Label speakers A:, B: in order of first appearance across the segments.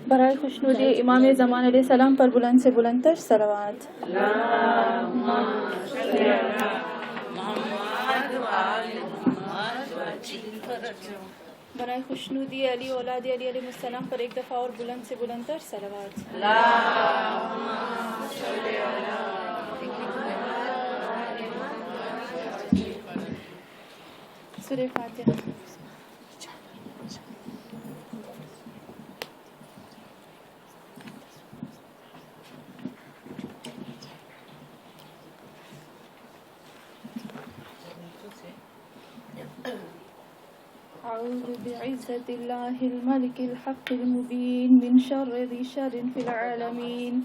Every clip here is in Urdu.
A: برائے خوشنودی امام زمان علیہ السلام پر بلند سے بلند تر صلوات. برائے خوشنودی علی اولاد علی علیہ السلام پر ایک دفعہ اور بلند سے بلند تر صلوات. سورہ فاتحہ. أعوذ بعزة الله الملك الحق المبين من شر ذي شر في العالمين.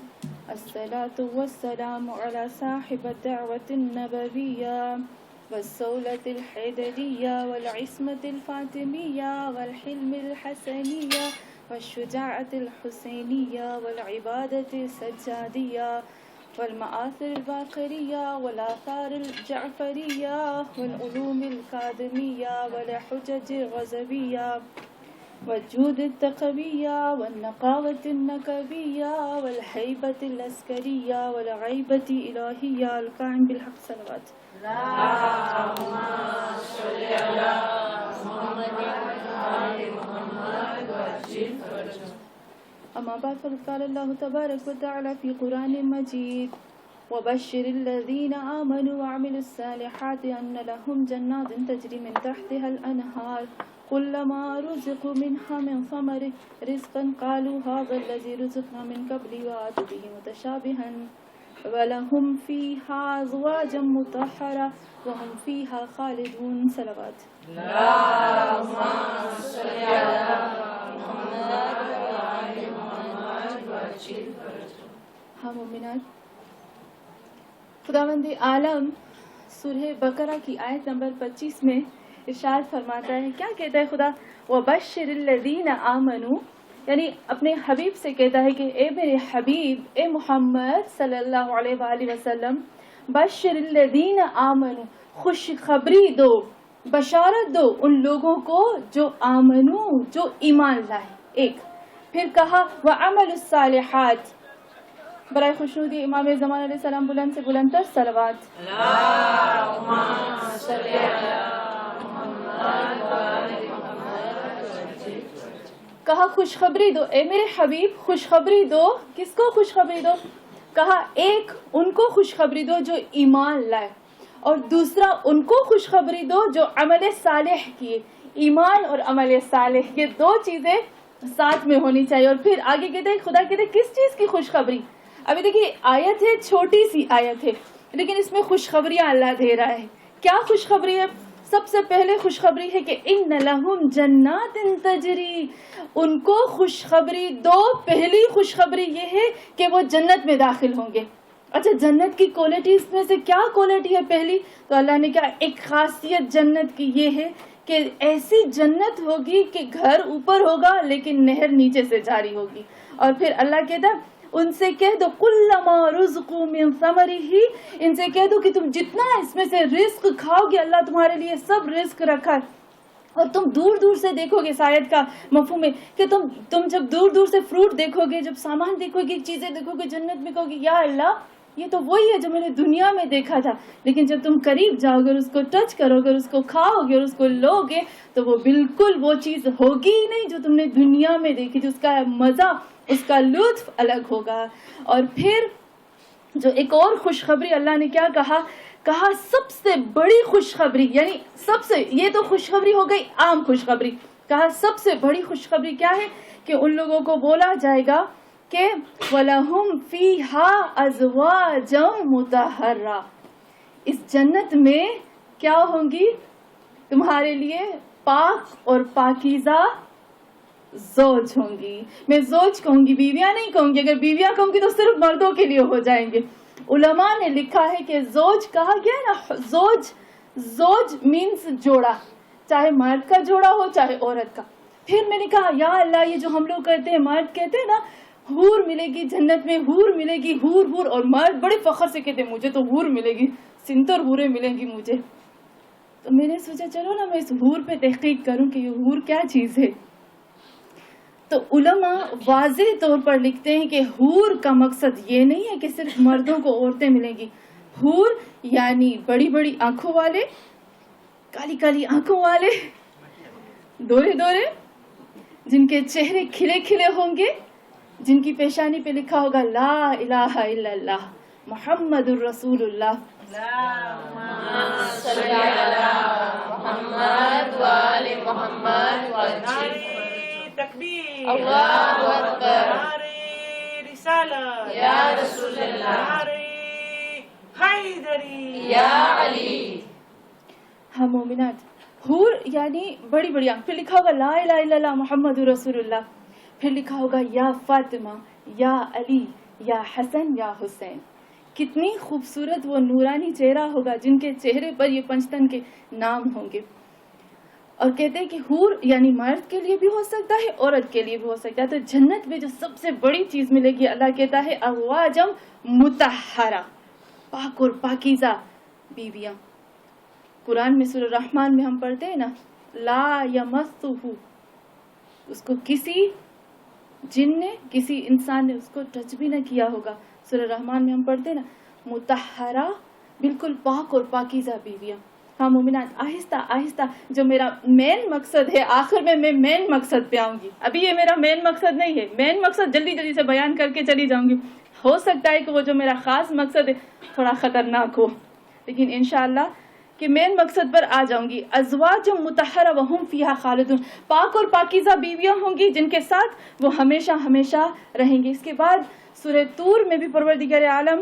A: الصلاة والسلام على صاحب الدعوة النبوية والسولة الحيدرية والعصمة الفاطمية والحلم الحسنية والشجاعة الحسينية والعبادة السجادية والمآثر الباقرية والآثار الجعفرية والعلوم الكاظمية والحجج الغزبية والجود التقوية والنقاوة النكبية والهيبة العسكرية والغيبة الإلهية القائم بالحق صلوات. اللهم صل على محمد وآل محمد وعجل فرجهم. أما بعد فقد قال الله تبارك وتعالى في قرآن مجيد وبشر الذين آمنوا وعملوا الصالحات أن لهم جنات تجري من تحتها الأنهار كلما رزقوا منها من ثمر رزقا قالوا هذا الذي رزقنا من قبل وآتوا به متشابها ولهم فيها أزواج مطهرة وهم فيها خالدون. صلوات. اللهم صل على محمد وآل محمد وعجل فرجهم. ہاں مومنات، خداوند عالم سورہ بقرہ کی آیت نمبر 25 میں ارشاد فرماتا ہے. کیا کہتا ہے خدا؟ وَبَشِّرِ الَّذِينَ آمَنُوا، یعنی اپنے حبیب سے کہتا ہے کہ اے میرے حبیب، اے محمد صلی اللہ علیہ وآلہ وسلم، بشر الذین آمنوا، خوشخبری دو، بشارت دو ان لوگوں کو جو آمنو، جو ایمان لائے. ایک پھر کہا وعمل الصالحات، برائے خوشنودی امام زمان علیہ السلام بلند سے بلند تر صلوات. اللہم صلی علی محمد وآل محمد. کہا خوشخبری دو، اے میرے حبیب خوشخبری دو. کس کو خوشخبری دو؟ کہا ایک ان کو خوشخبری دو جو ایمان لائے، اور دوسرا ان کو خوشخبری دو جو عمل صالح کیے. ایمان اور عمل صالح یہ دو چیزیں ساتھ میں ہونی چاہیے. اور پھر آگے کہتے ہیں خدا کہتے ہیں کس چیز کی خوشخبری؟ ابھی دیکھیے آیت ہے، چھوٹی سی آیت ہے، لیکن اس میں خوشخبریاں اللہ دے رہا ہے. کیا خوشخبری ہے؟ سب سے پہلے خوشخبری ہے کہ ان لہم جنات تجری، ان کو خوشخبری دو. پہلی خوشخبری یہ ہے کہ وہ جنت میں داخل ہوں گے. اچھا، جنت کی کوالٹیز میں سے کیا کوالٹی ہے پہلی؟ تو اللہ نے کہا ایک خاصیت جنت کی یہ ہے کہ ایسی جنت ہوگی کہ گھر اوپر ہوگا لیکن نہر نیچے سے جاری ہوگی. اور پھر اللہ کہتا ان سے کہہ دو کلما رزقوا من ثمرہ، ان سے کہہ دو کہ تم جتنا اس میں سے رزق کھاؤ گے اللہ تمہارے لیے سب رزق رکھا ہے. اور تم دور دور سے دیکھو گے، شاید کا مفہوم ہے کہ تم جب دور دور سے فروٹ دیکھو گے، جب سامان دیکھو گے، چیزیں دیکھو گے جنت میں، کہو گے یا اللہ یہ تو وہی ہے جو میں نے دنیا میں دیکھا تھا. لیکن جب تم قریب جاؤ گے اور اس کو ٹچ کرو گے اور اس کو کھاؤ گے اور اس کو لو گے تو وہ بالکل وہ چیز ہوگی ہی نہیں جو تم نے دنیا میں دیکھی تھی. اس کا مزہ، اس کا لطف الگ ہوگا. اور پھر جو ایک اور خوشخبری اللہ نے کیا کہا سب سے بڑی خوشخبری، یعنی سب سے، یہ تو خوشخبری ہو گئی عام خوشخبری، کہا سب سے بڑی خوشخبری کیا ہے کہ ان لوگوں کو بولا جائے گا کہ وَلَهُمْ فِيهَا أَزْوَاجٌ مُطَهَّرَةٌ، اس جنت میں کیا ہوں گی تمہارے لیے پاک اور پاکیزہ زوج ہوں گی. میں زوج کہوں گی، بیویاں نہیں کہوں گی. اگر بیویاں کہوں گی تو صرف مردوں کے لیے ہو جائیں گے. علماء نے لکھا ہے کہ زوج کہا گیا نا، زوج مینز جوڑا، چاہے مرد کا جوڑا ہو چاہے عورت کا. پھر میں نے کہا یا اللہ یہ جو ہم لوگ کرتے ہیں، مرد کہتے ہیں نا حور ملے گی جنت میں، حور ملے گی، حور، اور مرد بڑے فخر سے کہتے ہیں مجھے تو حور ملے گی، سنتر حوریں ملیں گی مجھے. میں نے سوچا چلو نا میں اس حور پہ تحقیق کروں کہ یہ حور کیا چیز ہے. تو علماء واضح طور پر لکھتے ہیں کہ حور کا مقصد یہ نہیں ہے کہ صرف مردوں کو عورتیں ملیں گی. حور یعنی بڑی بڑی آنکھوں والے, کالی کالی آنکھوں والے, دورے دورے, جن کے چہرے کھلے کھلے ہوں گے, جن کی پیشانی پہ لکھا ہوگا لا الہ الا اللہ محمد الرسول اللہ.
B: تکبیر
C: اللہ اکبر
B: نعرے رسالت
C: یا رسول اللہ
B: نعرے حیدری
C: یا علی.
A: ہاں مومنات, حور یعنی بڑی بڑی آنکھ, پھر لکھا ہوگا لا الہ الا اللہ محمد رسول اللہ, پھر لکھا ہوگا یا فاطمہ یا علی یا حسن یا حسین. کتنی خوبصورت وہ نورانی چہرہ ہوگا جن کے چہرے پر یہ پنجتن کے نام ہوں گے. اور کہتے ہیں کہ حور یعنی مرد کے لیے بھی ہو سکتا ہے, عورت کے لیے بھی ہو سکتا ہے. تو جنت میں جو سب سے بڑی چیز ملے گی, اللہ کہتا ہے ازواجم مطہرہ, پاک اور پاکیزہ بیویاں. قرآن میں سورہ الرحمن میں ہم پڑھتے ہیں نا لا یمسہ, اس کو کسی جن نے کسی انسان نے اس کو ٹچ بھی نہ کیا ہوگا. سورہ الرحمن میں ہم پڑھتے ہیں نا مطہرہ, بالکل پاک اور پاکیزہ بیویاں. ہاں مومنات, آہستہ آہستہ جو میرا مین مقصد ہے, آخر میں مین مقصد پہ آؤں گی. ابھی یہ میرا مین مقصد نہیں ہے, مین مقصد جلدی جلدی سے بیان کر کے چلی جاؤں گی. ہو سکتا ہے کہ وہ جو میرا خاص مقصد ہے تھوڑا خطرناک ہو, لیکن انشاءاللہ کہ مین مقصد پر آ جاؤں گی. ازواج مطہرہ وہم فیہا خالدون, پاک اور پاکیزہ بیویاں ہوں گی جن کے ساتھ وہ ہمیشہ ہمیشہ رہیں گے. اس کے بعد سورہ طور میں بھی پروردگار عالم,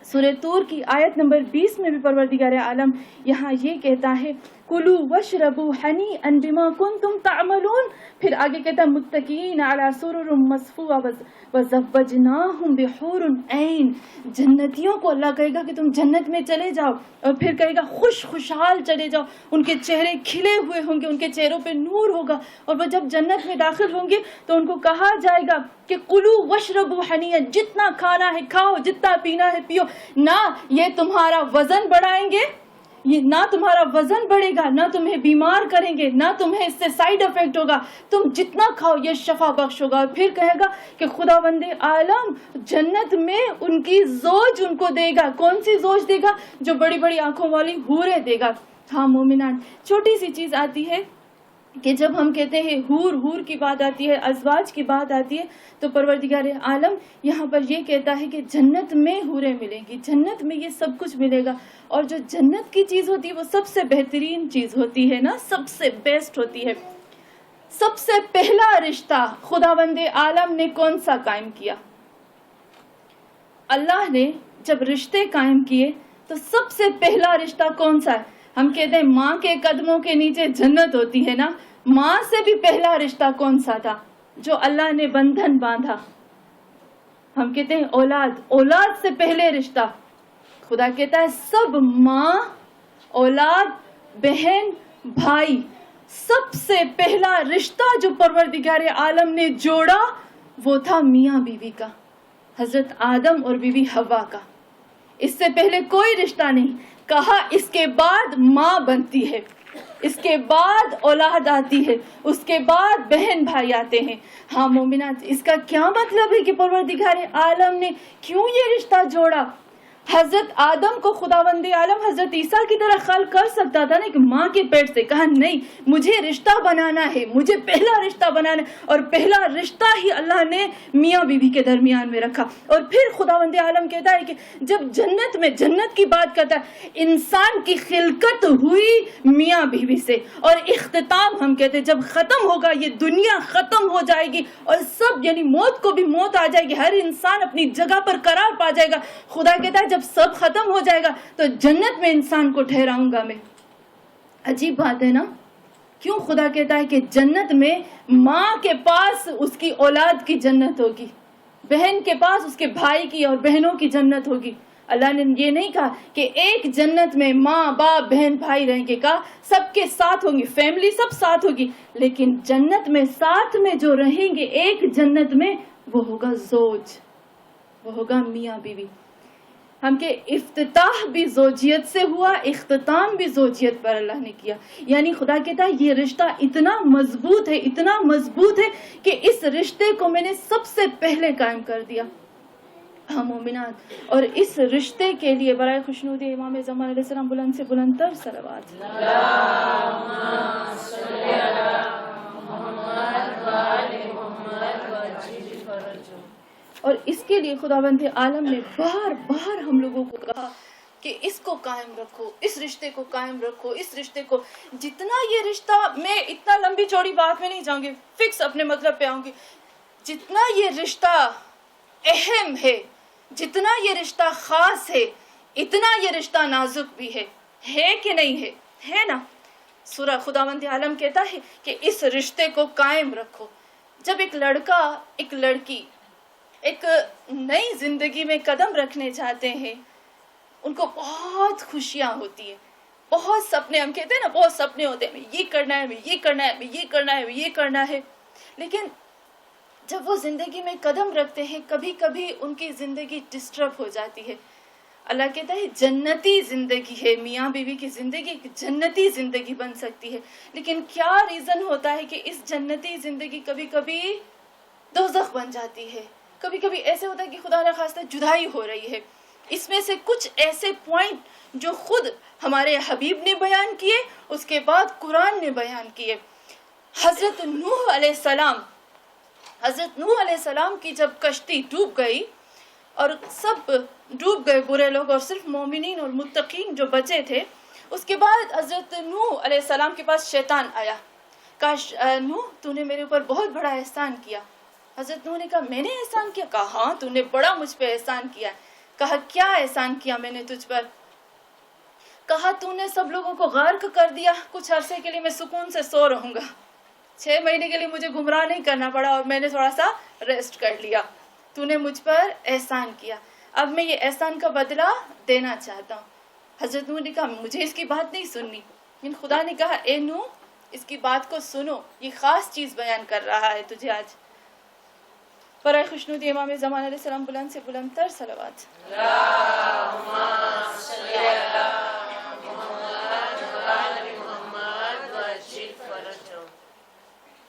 A: سورہ طور کی آیت نمبر 20 میں بھی پروردگار عالم یہاں یہ کہتا ہے کلوا واشربوا ہنیئا بما کنتم تعملون. پھر آگے کہتا ہے متکئین علی سرر مصفوفہ وزوجناہم بحور عین. جنتیوں کو اللہ کہے گا کہ تم جنت میں چلے جاؤ, اور پھر کہے گا خوشحال چلے جاؤ. ان کے چہرے کھلے ہوئے ہوں گے, ان کے چہروں پہ نور ہوگا, اور وہ جب جنت میں داخل ہوں گے تو ان کو کہا جائے گا کہ کلوا واشربوا ہنیئا, جتنا کھانا ہے کھاؤ, جتنا پینا ہے پیو. نہ یہ تمہارا وزن بڑھائیں گے, یہ نہ تمہارا وزن بڑھے گا, نہ تمہیں بیمار کریں گے, نہ تمہیں اس سے سائیڈ افیکٹ ہوگا. تم جتنا کھاؤ یہ شفا بخش ہوگا. پھر کہے گا کہ خداوند عالم جنت میں ان کی زوج ان کو دے گا. کون سی زوج دے گا؟ جو بڑی بڑی آنکھوں والی حوریں دے گا. ہاں مومنان, چھوٹی سی چیز آتی ہے کہ جب ہم کہتے ہیں حور, حور کی بات آتی ہے, ازواج کی بات آتی ہے, تو پروردگار عالم یہاں پر یہ کہتا ہے کہ جنت میں حوریں ملیں گی, جنت میں یہ سب کچھ ملے گا. اور جو جنت کی چیز ہوتی ہے وہ سب سے بہترین چیز ہوتی ہے نا, سب سے بیسٹ ہوتی ہے. سب سے پہلا رشتہ خداوند عالم نے کون سا قائم کیا؟ اللہ نے جب رشتے قائم کیے تو سب سے پہلا رشتہ کون سا ہے؟ ہم کہتے ہیں ماں کے قدموں کے نیچے جنت ہوتی ہے نا, ماں سے بھی پہلا رشتہ کون سا تھا جو اللہ نے بندھن باندھا؟ ہم کہتے ہیں اولاد, اولاد سے پہلے رشتہ. خدا کہتا ہے سب ماں, اولاد, بہن, بھائی, سب سے پہلا رشتہ جو پروردگار عالم نے جوڑا وہ تھا میاں بیوی کا, حضرت آدم اور بیوی حوا کا. اس سے پہلے کوئی رشتہ نہیں. کہا اس کے بعد ماں بنتی ہے, اس کے بعد اولاد آتی ہے, اس کے بعد بہن بھائی آتے ہیں. ہاں مومنات, اس کا کیا مطلب ہے کہ پروردگار عالم نے کیوں یہ رشتہ جوڑا؟ حضرت آدم کو خداوند عالم حضرت عیسیٰ کی طرح خلق کر سکتا تھا نا, کہ ماں کے پیٹ سے. کہا نہیں, مجھے رشتہ بنانا ہے, مجھے پہلا رشتہ بنانا ہے, اور پہلا رشتہ ہی اللہ نے میاں بیوی کے درمیان میں رکھا. اور پھر خداوند عالم کہتا ہے کہ جب جنت میں, جنت کی بات کرتا ہے, انسان کی خلقت ہوئی میاں بیوی سے, اور اختتام ہم کہتے ہیں جب ختم ہوگا, یہ دنیا ختم ہو جائے گی اور سب یعنی موت کو بھی موت آ جائے گی, ہر انسان اپنی جگہ پر قرار پا جائے گا. خدا کہتا ہے جب سب ختم ہو جائے گا تو جنت میں انسان کو ٹھہراؤں گا میں. عجیب بات ہے نا, کیوں خدا کہتا ہے کہ جنت میں ماں کے پاس اس کی اولاد کی جنت ہوگی, بہن کے پاس اس کے بھائی کی اور بہنوں کی جنت ہوگی. اللہ نے یہ نہیں کہا کہ ایک جنت میں ماں باپ بہن بھائی رہیں گے, کہا سب کے ساتھ ہوں گی, فیملی سب ساتھ ہوگی, لیکن جنت میں ساتھ میں جو رہیں گے ایک جنت میں وہ ہوگا زوج, وہ ہوگا میاں بیوی. ہم کے افتتاح بھی زوجیت سے ہوا, اختتام بھی زوجیت پر اللہ نے کیا. یعنی خدا کہتا ہے یہ رشتہ اتنا مضبوط ہے, اتنا مضبوط ہے کہ اس رشتے کو میں نے سب سے پہلے قائم کر دیا. ہاں مومنات, اور اس رشتے کے لیے برائے خوشنودی امام زمان علیہ السلام بلند سے بلند تر صلوات. اور اس کے لیے خداوند عالم نے بار بار ہم لوگوں کو کہا کہ اس کو قائم رکھو, اس رشتے کو قائم رکھو, اس رشتے کو. جتنا یہ رشتہ, میں اتنا لمبی چوڑی بات میں نہیں جاؤں گی, فکس اپنے مطلب پہ آؤں گی. جتنا یہ رشتہ اہم ہے, جتنا یہ رشتہ خاص ہے, اتنا یہ رشتہ نازک بھی ہے کہ نہیں ہے؟ ہے نا. سورہ خداوند عالم کہتا ہے کہ اس رشتے کو قائم رکھو. جب ایک لڑکا, ایک لڑکی ایک نئی زندگی میں قدم رکھنے جاتے ہیں, ان کو بہت خوشیاں ہوتی ہیں, بہت سپنے, ہم کہتے ہیں نا بہت سپنے ہوتے ہیں, یہ کرنا ہے, یہ کرنا ہے, یہ کرنا ہے, یہ کرنا ہے. لیکن جب وہ زندگی میں قدم رکھتے ہیں, کبھی کبھی ان کی زندگی ڈسٹرب ہو جاتی ہے. اللہ کہتا ہے جنتی زندگی ہے, میاں بیوی کی زندگی ایک جنتی زندگی بن سکتی ہے. لیکن کیا ریزن ہوتا ہے کہ اس جنتی زندگی کبھی کبھی دوزخ بن جاتی ہے؟ کبھی کبھی ایسے ہوتا ہے کہ خدا نہ خواستہ جدائی ہو رہی ہے. اس میں سے کچھ ایسے پوائنٹ جو خود ہمارے حبیب نے بیان کیے, اس کے بعد قرآن نے بیان کیے. حضرت نوح علیہ السلام کی جب کشتی ڈوب گئی اور سب ڈوب گئے برے لوگ, اور صرف مومنین اور متقین جو بچے تھے, اس کے بعد حضرت نوح علیہ السلام کے پاس شیطان آیا. کہا نوح تو نے میرے اوپر بہت بڑا احسان کیا. حضرت نوح نے کہا میں نے احسان کیا؟ کہا ہاں تو نے بڑا مجھ پہ احسان کیا. کہا کیا احسان کیا میں نے تجھ پر؟ کہا تو نے سب لوگوں کو غرق کر دیا, کچھ عرصے کے لیے میں سکون سے سو رہوں گا, 6 مہینے کے لیے مجھے گمراہ نہیں کرنا پڑا, اور میں نے تھوڑا سا ریسٹ کر لیا. تو نے مجھ پر احسان کیا, اب میں یہ احسان کا بدلہ دینا چاہتا ہوں. حضرت نوح نے کہا مجھے اس کی بات نہیں سننی. لیکن خدا نے کہا اے نوح اس کی بات کو سنو, یہ خاص چیز بیان کر رہا ہے تجھے آج. برائے خوشنودی امام زمان علیہ السلام بلند سے بلند تر صلوات.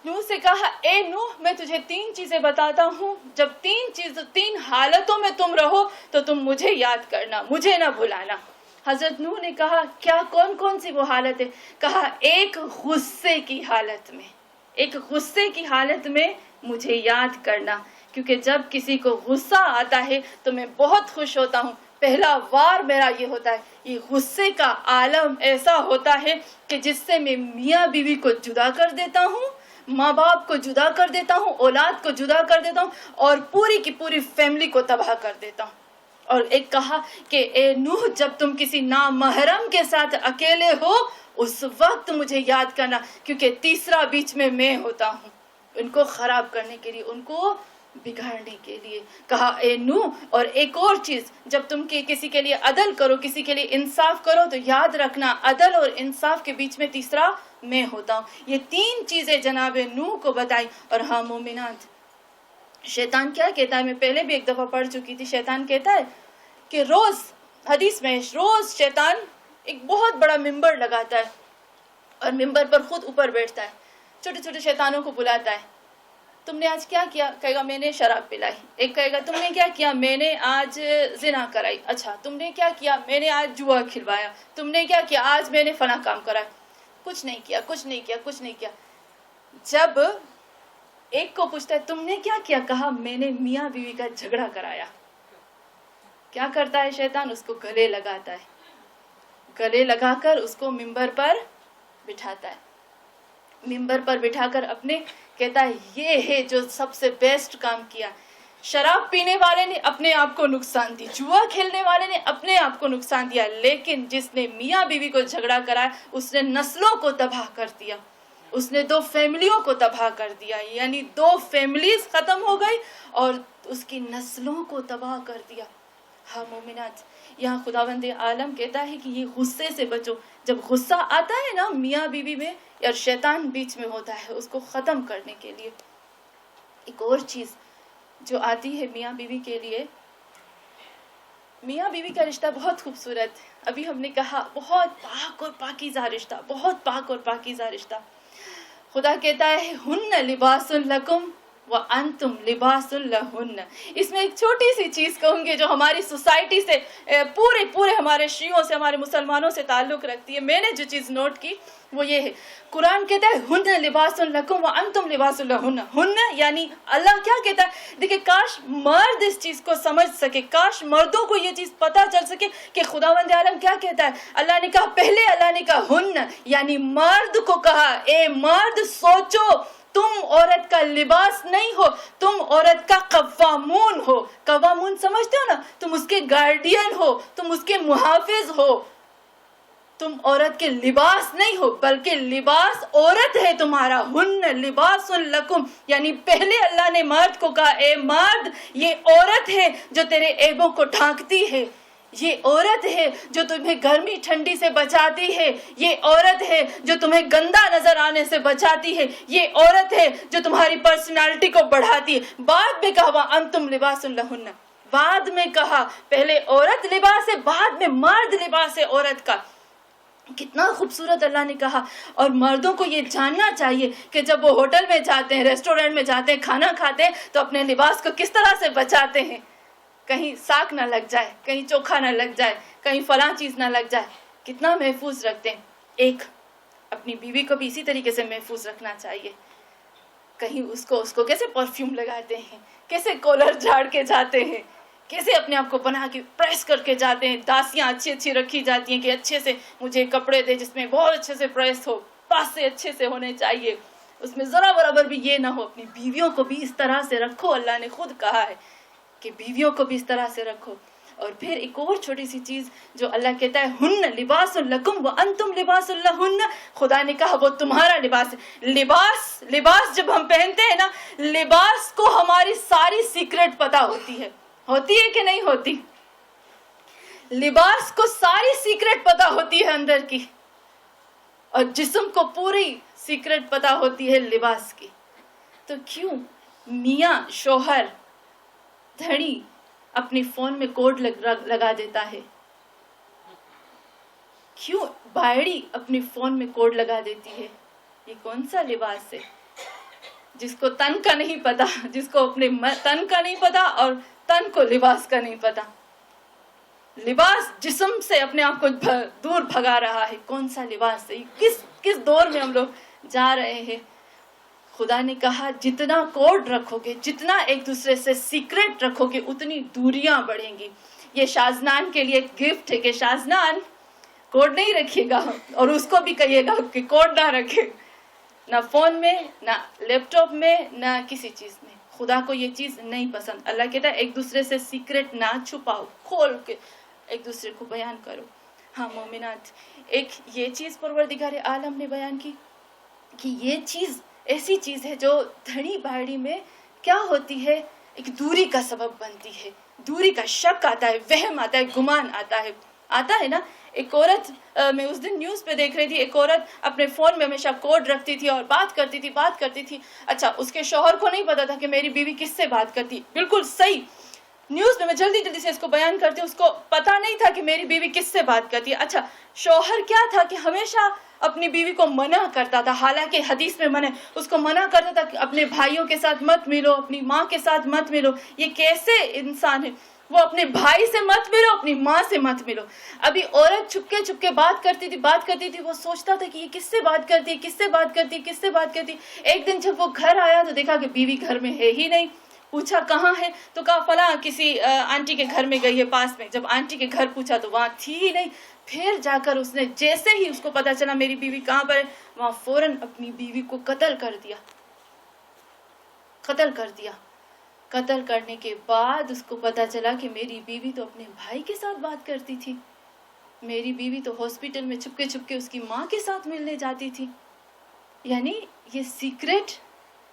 A: نوح سے کہا اے نوح میں تجھے 3 چیزیں بتاتا ہوں, جب 3 حالتوں میں تم رہو تو تم مجھے یاد کرنا, مجھے نہ بھلانا. حضرت نوح نے کہا کیا کون کون سی وہ حالت ہے؟ کہا ایک غصے کی حالت میں, ایک غصے کی حالت میں مجھے یاد کرنا, کیونکہ جب کسی کو غصہ آتا ہے تو میں بہت خوش ہوتا ہوں. پہلا وار میرا یہ ہوتا ہے, یہ غصے کا عالم ایسا ہوتا ہے کہ جس سے میں میاں بیوی کو جدا کر دیتا ہوں, ماں باپ کو جدا کر دیتا ہوں, اولاد کو جدا کر دیتا ہوں, اور پوری کی پوری فیملی کو تباہ کر دیتا ہوں. اور ایک کہا کہ اے نوح جب تم کسی نامحرم کے ساتھ اکیلے ہو اس وقت مجھے یاد کرنا, کیونکہ تیسرا بیچ میں ہوتا ہوں ان کو خراب کرنے کے لیے, ان کو بگاڑنے کے لیے. کہا اے نوح, اور ایک اور چیز, جب تم کسی کے لیے عدل کرو, کسی کے لیے انصاف کرو, تو یاد رکھنا عدل اور انصاف کے بیچ میں تیسرا میں ہوتا ہوں. یہ 3 چیزیں جناب نوح کو بتائی. اور ہاں مومنات, شیطان کیا کہتا ہے, میں پہلے بھی ایک دفعہ پڑھ چکی تھی. شیطان کہتا ہے کہ روز, حدیث میں روز شیطان ایک بہت بڑا ممبر لگاتا ہے اور ممبر پر خود اوپر بیٹھتا ہے, چھوٹے چھوٹے شیطانوں کو بلاتا ہے. تم نے آج کیا کیا؟ کہے گا میں نے شراب پلائی. ایک کہے گا تم نے کیا کیا؟ میں نے آج زنا کرائی. اچھا تم نے کیا کیا؟ میں نے آج جوا کھلوایا. تم نے کیا کیا؟ آج میں نے فلاں کام کرا. کچھ نہیں کیا, کچھ نہیں کیا, کچھ نہیں کیا. جب ایک کو پوچھتا ہے تم نے کیا کیا؟ کہا میں نے میاں بیوی کا جھگڑا کرایا. کیا کرتا ہے شیطان؟ اس کو گلے لگاتا ہے, گلے لگا کر اس کو ممبر پر بٹھاتا ہے. ممبر پر بٹھا کر اپنے کہتا ہے یہ ہے جو سب سے بیسٹ کام کیا. شراب پینے والے نے اپنے آپ کو نقصان دی, جوا کھیلنے والے نے اپنے آپ کو نقصان دیا, لیکن جس نے میاں بیوی کو جھگڑا کرایا اس نے نسلوں کو تباہ کر دیا, اس نے 2 فیملیوں کو تباہ کر دیا. یعنی 2 فیملیز ختم ہو گئی اور اس کی نسلوں کو تباہ کر دیا. ہاں مومنات, یہاں خداوند عالم کہتا ہے کہ یہ غصے سے بچو. جب غصہ آتا ہے نا میاں بیوی میں, اور شیطان بیچ میں ہوتا ہے, اس کو ختم کرنے کے لیے. ایک اور چیز جو آتی ہے میاں بیوی کے لیے, میاں بیوی کا رشتہ بہت خوبصورت ہے. ابھی ہم نے کہا بہت پاک اور پاکیزہ رشتہ, بہت پاک اور پاکیزہ رشتہ. خدا کہتا ہے ہن لباس لکم وانتم لباس لہن. اس میں ایک چھوٹی سی چیز کہوں گی جو ہماری سوسائٹی سے پورے ہمارے شیعوں سے, ہمارے مسلمانوں سے تعلق رکھتی ہے. میں نے جو چیز نوٹ کی وہ یہ ہے, قرآن کہتا ہے ہن لباس لکم وانتم لباس لہن. ہن یعنی اللہ کیا کہتا ہے, دیکھیں کاش مرد اس چیز کو سمجھ سکے, کاش مردوں کو یہ چیز پتہ چل سکے کہ خداوند عالم کیا کہتا ہے. اللہ نے کہا, پہلے اللہ نے کہا ہن یعنی مرد کو کہا, اے مرد سوچو تم عورت کا لباس نہیں ہو, تم عورت کا قوامون ہو. قوامون سمجھتے ہو نا, تم اس کے گارڈین ہو, تم اس کے محافظ ہو. تم عورت کے لباس نہیں ہو بلکہ لباس عورت ہے تمہارا. ہن لباس لکم یعنی پہلے اللہ نے مرد کو کہا, اے مرد یہ عورت ہے جو تیرے عیبوں کو ڈھانکتی ہے, یہ عورت ہے جو تمہیں گرمی ٹھنڈی سے بچاتی ہے, یہ عورت ہے جو تمہیں گندا نظر آنے سے بچاتی ہے, یہ عورت ہے جو تمہاری پرسنالٹی کو بڑھاتی ہے. بعد میں کہا انتم لباس لہن, بعد میں کہا پہلے عورت لباس ہے, بعد میں مرد لباس ہے عورت کا. کتنا خوبصورت اللہ نے کہا. اور مردوں کو یہ جاننا چاہیے کہ جب وہ ہوٹل میں جاتے ہیں, ریسٹورینٹ میں جاتے ہیں, کھانا کھاتے ہیں تو اپنے لباس کو کس طرح سے بچاتے ہیں. کہیں ساک نہ لگ جائے, کہیں چوکھا نہ لگ جائے, کہیں فلاں چیز نہ لگ جائے. کتنا محفوظ رکھتے ہیں. ایک اپنی بیوی کو بھی اسی طریقے سے محفوظ رکھنا چاہیے. کہیں اس کو کیسے پرفیوم لگاتے ہیں, کیسے کولر جھاڑ کے جاتے ہیں, کیسے اپنے آپ کو بنا کے پریس کر کے جاتے ہیں. داسیاں اچھی رکھی جاتی ہیں کہ اچھے سے مجھے کپڑے دے جس میں بہت اچھے سے پریس ہو, پاس سے اچھے سے ہونے چاہیے, اس میں ذرا برابر بھی یہ نہ ہو. اپنی بیویوں کو بھی اس طرح سے رکھو. اللہ نے خود کہا ہے کہ بیویوں کو بھی اس طرح سے رکھو. اور پھر ایک اور چھوٹی سی چیز جو اللہ کہتا ہے ہن لباس لکم وانتم لباس لہن, خدا نے کہا وہ تمہارا لباس ہے. لباس جب ہم پہنتے ہیں نا, لباس کو ہماری ساری سیکرٹ پتہ ہوتی ہے کہ نہیں ہوتی. لباس کو ساری سیکرٹ پتہ ہوتی ہے اندر کی, اور جسم کو پوری سیکرٹ پتہ ہوتی ہے لباس کی. تو کیوں میاں شوہر دھڑی اپنی فون میں کوڈ لگا دیتا ہے, کیوں بائڑی اپنی فون میں کوڈ لگا دیتی ہے. یہ کون سا لباس ہے جس کو تن کا نہیں پتا, جس کو اپنے تن کا نہیں پتا اور تن کو لباس کا نہیں پتا. لباس جسم سے اپنے آپ کو دور بھگا رہا ہے. کون سا لباس ہے, کس دور میں ہم لوگ جا رہے ہیں. خدا نے کہا جتنا کوڈ رکھو گے, جتنا ایک دوسرے سے سیکرٹ رکھو گے, اتنی دوریاں بڑھیں گی. یہ شازنان کے لیے ایک گفٹ ہے کہ شازنان کوڈ نہیں رکھیے گا, اور اس کو بھی کہیے گا کہ کوڈ نہ رکھے, نہ فون میں, نہ لیپ ٹاپ میں, نہ کسی چیز میں. خدا کو یہ چیز نہیں پسند. اللہ کہتا ہے ایک دوسرے سے سیکرٹ نہ چھپاؤ, کھول کے ایک دوسرے کو بیان کرو. ہاں مومنات, ایک یہ چیز پروردگار عالم نے بیان کی کہ یہ چیز ایسی چیز ہے جو دھڑی بائڑی میں کیا ہوتی ہے, ایک دوری کا سبب بنتی ہے. دوری کا شک آتا ہے, وہم آتا ہے, گمان آتا ہے نا. ایک عورت, میں اس دن نیوز پہ دیکھ رہی تھی, ایک عورت اپنے فون میں ہمیشہ کوڈ رکھتی تھی اور بات کرتی تھی. اچھا, اس کے شوہر کو نہیں پتا تھا کہ میری بیوی کس سے بات کرتی. بالکل صحیح, نیوز میں جلدی سے اس کو بیان کرتی ہوں, اس کو پتا نہیں تھا کہ میری بیوی کس سے بات کرتی ہے. اچھا, شوہر کیا تھا کہ ہمیشہ اپنی بیوی کو منع کرتا تھا, حالانکہ حدیث میں اس کو منع کرتا تھا کہ اپنے بھائیوں کے ساتھ مت ملو, اپنی ماں کے ساتھ مت ملو. یہ کیسے انسان ہے, وہ اپنے بھائی سے مت ملو, اپنی ماں سے مت ملو. ابھی عورت چھپ کے بات کرتی تھی, وہ سوچتا تھا کہ یہ کس سے بات کرتی. ایک دن جب وہ گھر آیا تو دیکھا کہ بیوی گھر میں ہے ہی نہیں. پوچھا کہاں ہے, تو کہا فلاں کسی آنٹی کے گھر میں گئی ہے پاس میں. جب آنٹی کے گھر پوچھا تو وہاں تھی ہی نہیں. پھر جا کر اس نے, جیسے ہی اس کو پتا چلا میری بیوی کہاں پر ہے, وہاں فوراً اپنی بیوی کو قتل کر دیا. قتل کرنے کے بعد اس کو پتا چلا کہ میری بیوی تو اپنے بھائی کے ساتھ بات کرتی تھی, میری بیوی تو ہاسپٹل میں چھپ کے اس کی ماں کے ساتھ ملنے جاتی تھی. یعنی یہ سیکرٹ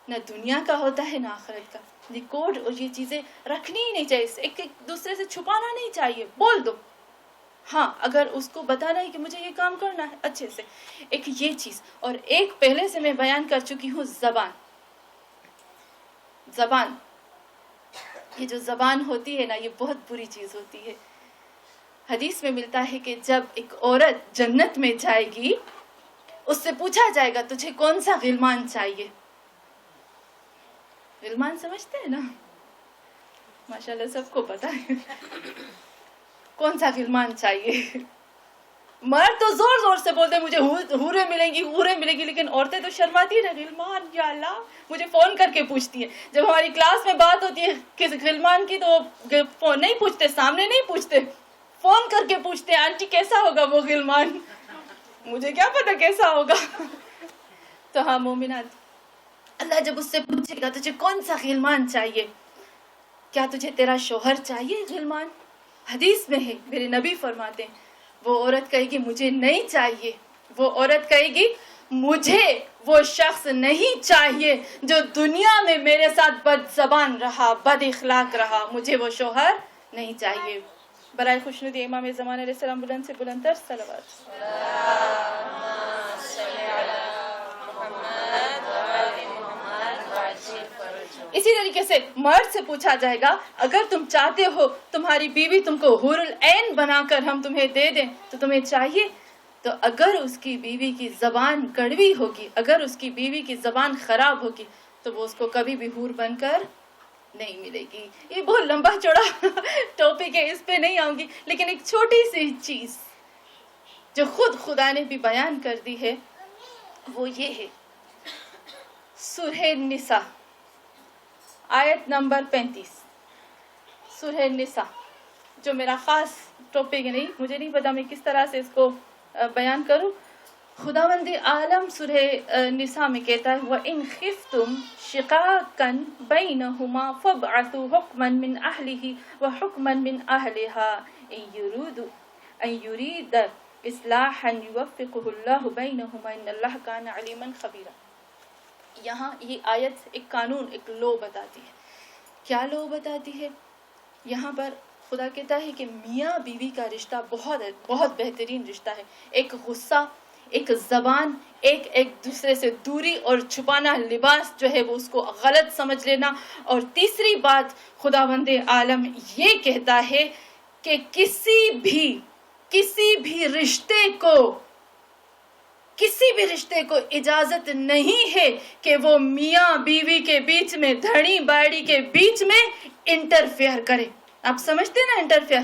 A: نہ دنیا کا ہوتا ہے نہ آخرت کا. یہ کوڈ اور یہ چیزیں رکھنی ہی نہیں چاہیے, ایک دوسرے سے چھپانا نہیں چاہیے, بول دو. ہاں, اگر اس کو بتانا ہے کہ مجھے یہ کام کرنا ہے اچھے سے. ایک یہ چیز, اور ایک پہلے سے میں بیان کر چکی ہوں, زبان. یہ جو زبان ہوتی ہے نا, یہ بہت بری چیز ہوتی ہے. حدیث میں ملتا ہے کہ جب ایک عورت جنت میں جائے گی اس سے پوچھا جائے گا تجھے کون سا غلمان چاہیے. غلمان سمجھتے ہیں نا؟ ماشاءاللہ سب کو پتا ہے کون سا غلمان چاہیے. مرد تو زور زور سے بولتے ہیں مجھے حوریں ملیں گی حوریں ملیں گی، لیکن عورتیں تو شرماتی ہیں نا. غلمان یا اللہ مجھے فون کر کے پوچھتی ہیں. جب ہماری کلاس میں بات ہوتی ہے کس غلمان کی تو فون نہیں پوچھتے، سامنے نہیں پوچھتے، فون کر کے پوچھتے ہیں آنٹی کیسا ہوگا وہ غلمان. مجھے کیا پتا کیسا ہوگا. تو ہاں مومنات، اللہ جب اس سے پوچھے گا تجھے کون سا غلمان چاہیے، کیا تجھے تیرا شوہر چاہیے غلمان؟ حدیث میں ہے میرے نبی فرماتے ہیں وہ عورت کہے گی مجھے نہیں چاہیے. وہ عورت کہے گی مجھے وہ شخص نہیں چاہیے جو دنیا میں میرے ساتھ بد زبان رہا، بد اخلاق رہا، مجھے وہ شوہر نہیں چاہیے. برائے خوشنودی امام زمان علیہ السلام بلند سے بلند تر صلوات. اسی طریقے سے مرد سے پوچھا جائے گا اگر تم چاہتے ہو تمہاری بیوی تم کو حور العین بنا کر ہم تمہیں دے دیں تو تمہیں چاہیے. تو اگر اس کی بیوی کی زبان کڑوی ہوگی، اگر اس کی بیوی کی زبان خراب ہوگی تو وہ اس کو کبھی بھی حور بن کر نہیں ملے گی. یہ بہت لمبا چوڑا ٹاپک ہے، اس پہ نہیں آؤں گی، لیکن ایک چھوٹی سی چیز جو خود خدا نے بھی بیان کر دی ہے وہ یہ ہے. سورہ نساء آیت نمبر 35. سورہ نساء جو میرا خاص ٹاپک نہیں، مجھے نہیں پتا میں کس طرح سے اس کو بیان کروں. خداوند عالم سورہ نساء میں کہتا ہے وَإِنْ خِفْتُمْ شِقَاقًا بَيْنَهُمَا فَابْعَثُوا حُكْمًا مِّنْ أَهْلِهِ وَحُكْمًا مِّنْ أَهْلِهَا إِنْ يُرِيدَ إِصْلَاحًا يُوَفِّقْهُ اللَّهُ بَيْنَهُمَا إِنَّ اللَّهَ كَانَ عَلِيمًا خَبِيرًا. یہاں یہ آیت ایک قانون، ایک لو بتاتی ہے. کیا لو بتاتی ہے؟ یہاں پر خدا کہتا ہے کہ میاں بیوی کا رشتہ بہت بہت بہترین رشتہ ہے. ایک غصہ، ایک زبان، ایک دوسرے سے دوری اور چھپانا لباس جو ہے وہ اس کو غلط سمجھ لینا. اور تیسری بات خداوند عالم یہ کہتا ہے کہ کسی بھی رشتے کو اجازت نہیں ہے کہ وہ میاں بیوی کے بیچ میں، دھڑی باڑی کے بیچ میں انٹرفیئر کرے. آپ سمجھتے نا انٹرفیئر؟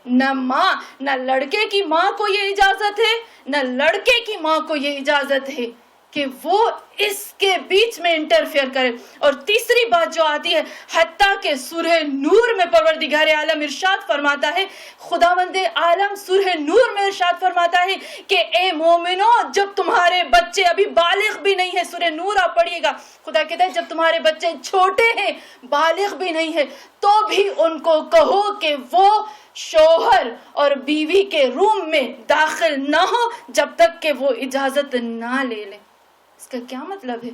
A: نہ لڑکے کی ماں کو یہ اجازت ہے، نہ لڑکے کی ماں کو یہ اجازت ہے کہ وہ اس کے بیچ میں انٹرفیئر کرے. اور تیسری بات جو آتی ہے حتیٰ کہ سورہ نور میں پروردگار عالم ارشاد فرماتا ہے، خداوند عالم سورہ نور میں ارشاد فرماتا ہے کہ اے مومنو جب تمہارے بچے ابھی بالغ بھی نہیں ہے، سورہ نور آپ پڑھیے گا، خدا کہتا ہے جب تمہارے بچے چھوٹے ہیں، بالغ بھی نہیں ہے، تو بھی ان کو کہو کہ وہ شوہر اور بیوی کے روم میں داخل نہ ہو جب تک کہ وہ اجازت نہ لے لیں. اس کا کیا مطلب ہے؟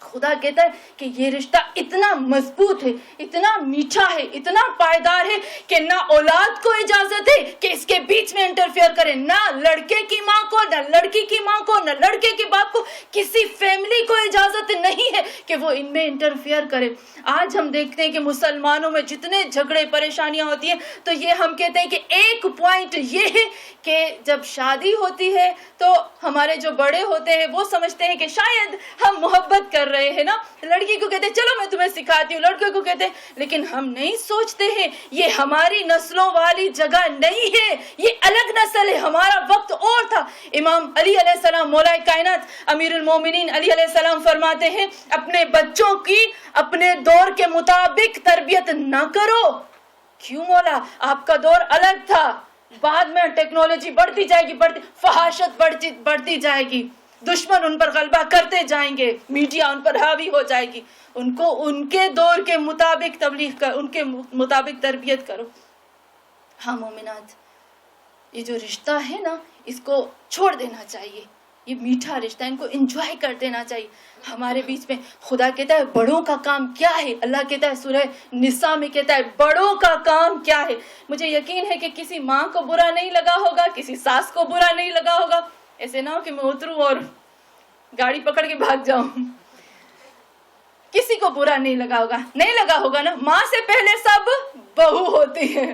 A: خدا کہتا ہے کہ یہ رشتہ اتنا مضبوط ہے، اتنا میٹھا ہے، اتنا پائیدار ہے کہ نہ اولاد کو اجازت ہے کہ اس کے بیچ میں انٹرفیئر کرے، نہ لڑکے کی ماں کو، نہ لڑکی کی ماں کو، نہ لڑکے کے باپ کو، کسی فیملی کو اجازت نہیں ہے کہ وہ ان میں انٹرفیئر کرے. آج ہم دیکھتے ہیں کہ مسلمانوں میں جتنے جھگڑے پریشانیاں ہوتی ہیں تو یہ ہم کہتے ہیں کہ ایک پوائنٹ یہ ہے کہ جب شادی ہوتی ہے تو ہمارے جو بڑے ہوتے ہیں وہ سمجھتے ہیں کہ شاید ہم محبت کر رہے ہیں نا، لڑکی کو کہتے ہیں چلو میں تمہیں سکھاتی ہوں، لڑکے کو کہتے ہیں، لیکن ہم نہیں سوچتے ہیں یہ ہماری نسلوں والی جگہ نہیں ہے، یہ الگ نسل ہے، ہمارا وقت اور تھا. امام علی علیہ السلام مولا کائنات امیر المومنین علی علیہ السلام فرماتے ہیں اپنے بچوں کی اپنے دور کے مطابق تربیت نہ کرو. کیوں مولا؟ آپ کا دور الگ تھا، بعد میں ٹیکنالوجی بڑھتی جائے گی، فحاشت بڑھتی جائے گی، دشمن ان پر غلبہ کرتے جائیں گے، میڈیا ان پر حاوی ہو جائے گی. ان کو ان کے دور کے مطابق تبلیغ کر، ان کے مطابق تربیت کرو. ہاں مومنات، یہ جو رشتہ ہے نا اس کو چھوڑ دینا چاہیے. یہ میٹھا رشتہ، ان کو انجوائے کر دینا چاہیے. ہمارے بیچ میں خدا کہتا ہے بڑوں کا کام کیا ہے. اللہ کہتا ہے سورہ نساء میں کہتا ہے بڑوں کا کام کیا ہے. مجھے یقین ہے کہ کسی ماں کو برا نہیں لگا ہوگا، کسی ساس کو برا نہیں لگا ہوگا. ایسے نہ ہو کہ میں اتروں اور گاڑی پکڑ کے بھاگ جاؤں. کسی کو برا نہیں لگا ہوگا، نہیں لگا ہوگا نا. ماں سے پہلے سب بہو ہوتی ہے.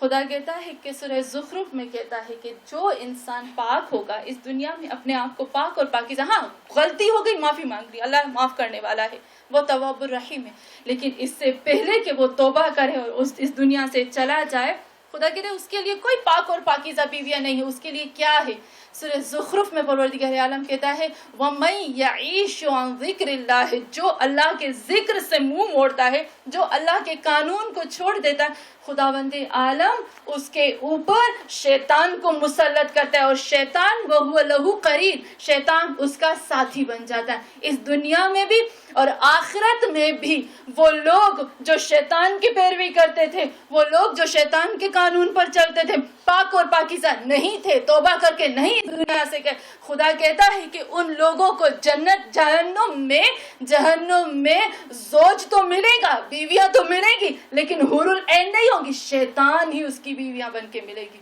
A: خدا کہتا ہے کہ سورہ زخرف میں کہتا ہے کہ جو انسان پاک ہوگا اس دنیا میں اپنے آپ کو پاک اور پاکیزہ، ہاں غلطی ہو گئی معافی مانگ لی، اللہ معاف کرنے والا ہے، وہ تواب الرحیم ہے، لیکن اس سے پہلے کہ وہ توبہ کرے اور اس دنیا سے چلا جائے، خدا کہتے ہیں اس کے لیے کوئی پاک اور پاکیزہ بیویاں نہیں ہے، اس کے لیے کیا ہے؟ سورہ زخرف میں پروردگار عالم کہتا ہے وَمَن يَعِيشُ عَن ذِكْرِ اللَّهِ، جو اللہ کے ذکر سے منہ موڑتا ہے، جو اللہ کے قانون کو چھوڑ دیتا ہے، خداوند عالم اس کے اوپر شیطان کو مسلط کرتا ہے، اور شیطان وَهُوَ لَهُ قَرِينٌ، شیطان اس کا ساتھی بن جاتا ہے، اس دنیا میں بھی اور آخرت میں بھی۔ وہ لوگ جو شیطان کی پیروی کرتے تھے، وہ لوگ جو شیطان کے قانون پر چلتے تھے، پاک اور پاکیزہ نہیں تھے، توبہ کر کے نہیں دنیا سے گئے، خدا کہتا ہے کہ ان لوگوں کو جنت جہنم میں زوج تو ملے گا، بیویاں تو ملے گی، لیکن حور العین نہیں ہوگی، شیطان ہی اس کی بیویاں بن کے ملے گی،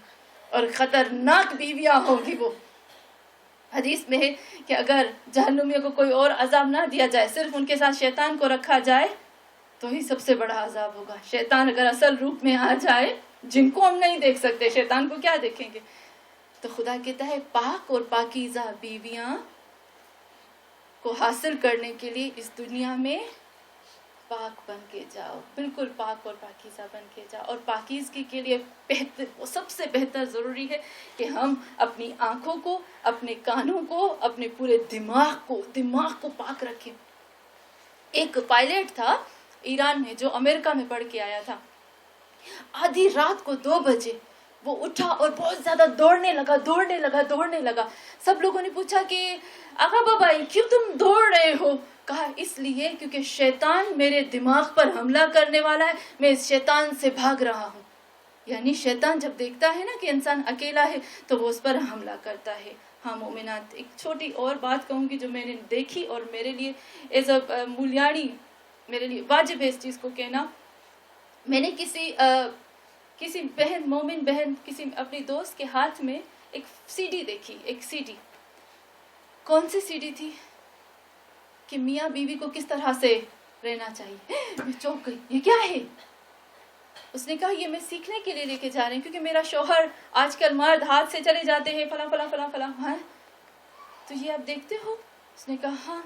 A: اور خطرناک بیویاں ہوں گی وہ۔ حدیث میں ہے کہ اگر جہنمیوں کو کوئی اور عذاب نہ دیا جائے، صرف ان کے ساتھ شیطان کو رکھا جائے تو ہی سب سے بڑا عذاب ہوگا۔ شیطان اگر اصل روپ میں آ جائے، جن کو ہم نہیں دیکھ سکتے، شیطان کو کیا دیکھیں گے؟ تو خدا کہتا ہے پاک اور پاکیزہ بیویاں کو حاصل کرنے کے لیے اس دنیا میں پاک بن کے جاؤ، بالکل پاک اور پاکیزہ بن کے جاؤ، اور پاکیزگی کے لیے سب سے بہتر ضروری ہے کہ ہم اپنی آنکھوں کو، اپنے کانوں کو، اپنے پورے دماغ کو پاک رکھیں۔ ایک پائلٹ تھا ایران میں جو امریکہ میں پڑھ کے آیا تھا، آدھی رات کو 2 بجے وہ اٹھا اور بہت زیادہ دوڑنے لگا۔ سب لوگوں نے پوچھا کہ آقا بابا کیوں تم دوڑ رہے ہو؟ کہا اس لیے کیونکہ شیطان میرے دماغ پر حملہ کرنے والا ہے، میں اس شیطان سے بھاگ رہا ہوں۔ یعنی شیطان جب دیکھتا ہے نا کہ انسان اکیلا ہے تو وہ اس پر حملہ کرتا ہے۔ ہاں مومنات، ایک چھوٹی اور بات کہوں گی جو میں نے دیکھی اور میرے لیے ایز اے مولیانی میرے لیے واجب ہے اس چیز کو کہنا۔ میں نے کسی مومن بہن، کسی اپنی دوست کے ہاتھ میں ایک سی ڈی دیکھی، ایک سی ڈی۔ کون سی سی ڈی تھی؟ کہ میاں بیوی کو کس طرح سے رہنا چاہیے۔ میں چونک گئی، یہ کیا ہے؟ اس نے کہا یہ میں سیکھنے کے لیے لے کے جا رہی ہوں، کیونکہ میرا شوہر آج کل مرد ہاتھ سے چلے جاتے ہیں، فلاں فلاں فلاں فلاں، ہاں تو یہ آپ دیکھتے ہو؟ اس نے کہا ہاں۔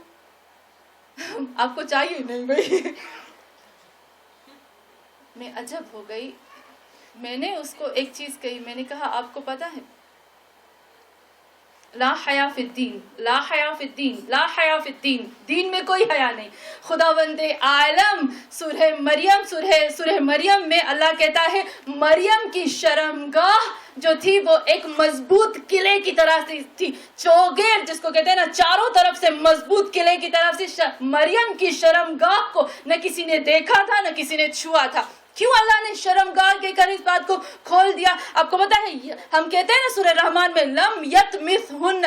A: آپ کو چاہیے؟ نہیں بھائی۔ میں عجب ہو گئی۔ میں نے اس کو ایک چیز کہی، میں نے کہا آپ کو پتا ہے لا حیا فی الدین، لا حیا فی الدین، لا حیا فی الدین، دین میں کوئی حیا نہیں۔ خداوند عالم سورہ مریم میں اللہ کہتا ہے مریم کی شرمگاہ جو تھی وہ ایک مضبوط قلعے کی طرح سے تھی، چوگیر جس کو کہتے ہیں نا، چاروں طرف سے مضبوط قلعے کی طرف سے مریم کی شرمگاہ کو نہ کسی نے دیکھا تھا نہ کسی نے چھوا تھا۔ کیوں اللہ نے شرمگاہ کے کر اس بات کو کھول دیا؟ آپ کو پتا ہے ہم کہتے ہیں نا سورہ رحمان میں لم یتمثہن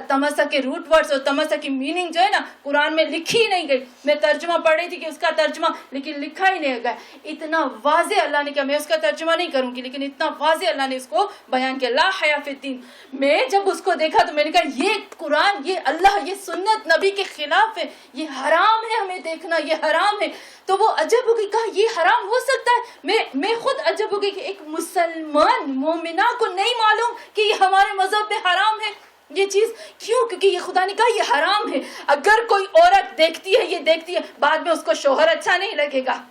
A: تمسا کے روٹ ورڈز اور تمسا کی میننگ جو ہے نا قرآن میں لکھی ہی نہیں گئی۔ میں ترجمہ پڑھ رہی تھی کہ اس کا ترجمہ، لیکن لکھا ہی نہیں گیا۔ اتنا واضح اللہ نے کہا، میں اس کا ترجمہ نہیں کروں گی، لیکن اتنا واضح اللہ نے اس کو بیان کیا، لا حیا فی الدین۔ میں جب اس کو دیکھا تو میں نے کہا یہ قرآن، یہ اللہ، یہ سنت نبی کے خلاف ہے، یہ حرام ہے ہمیں دیکھنا، یہ حرام ہے۔ تو وہ عجب ہو گئی، کہا یہ حرام ہو سکتا ہے؟ میں خود عجب ہو گئی کہ ایک مسلمان مومنہ کو نہیں معلوم کہ یہ ہمارے مذہب میں حرام ہے یہ چیز۔ کیوں؟ کیونکہ یہ خدا نے کہا یہ حرام ہے۔ اگر کوئی عورت دیکھتی ہے، یہ دیکھتی ہے، بعد میں اس کو شوہر اچھا نہیں لگے گا،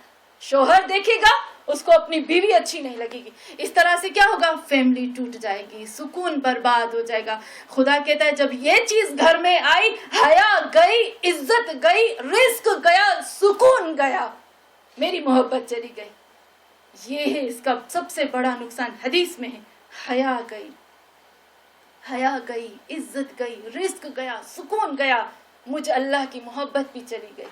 A: شوہر دیکھے گا اس کو اپنی بیوی اچھی نہیں لگے گی، اس طرح سے کیا ہوگا؟ فیملی ٹوٹ جائے گی، سکون برباد ہو جائے گا۔ خدا کہتا ہے جب یہ چیز گھر میں آئی، حیا گئی، عزت گئی، رزق گیا، سکون گیا، میری محبت چلی گئی۔ یہ ہے اس کا سب سے بڑا نقصان، حدیث میں ہے حیا گئی، حیا گئی، عزت گئی، رزق گیا، سکون گیا، مجھے اللہ کی محبت بھی چلی گئی۔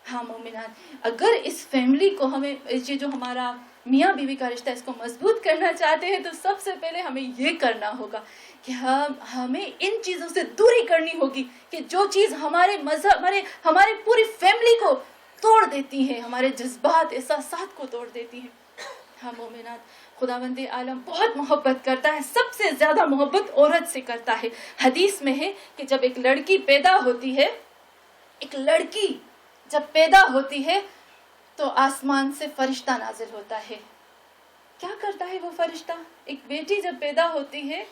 A: ہاں مومنان، اگر اس فیملی کو ہمیں، یہ جو ہمارا میاں بیوی کا رشتہ، اس کو مضبوط کرنا چاہتے ہیں تو سب سے پہلے ہمیں یہ کرنا ہوگا کہ ہمیں ان چیزوں سے دوری کرنی ہوگی کہ جو چیز ہمارے مذہب، ہمارے پوری فیملی کو توڑ دیتی ہے، ہمارے جذبات، احساسات کو توڑ دیتی ہیں۔ ہاں مومنات، خداوند عالم بہت محبت کرتا ہے، سب سے زیادہ محبت عورت سے کرتا ہے۔ حدیث میں ہے کہ جب ایک لڑکی پیدا ہوتی ہے، ایک لڑکی جب پیدا ہوتی ہے تو آسمان سے فرشتہ نازل ہوتا ہے، کیا کرتا ہے وہ فرشتہ؟ ایک بیٹی جب پیدا ہوتی ہے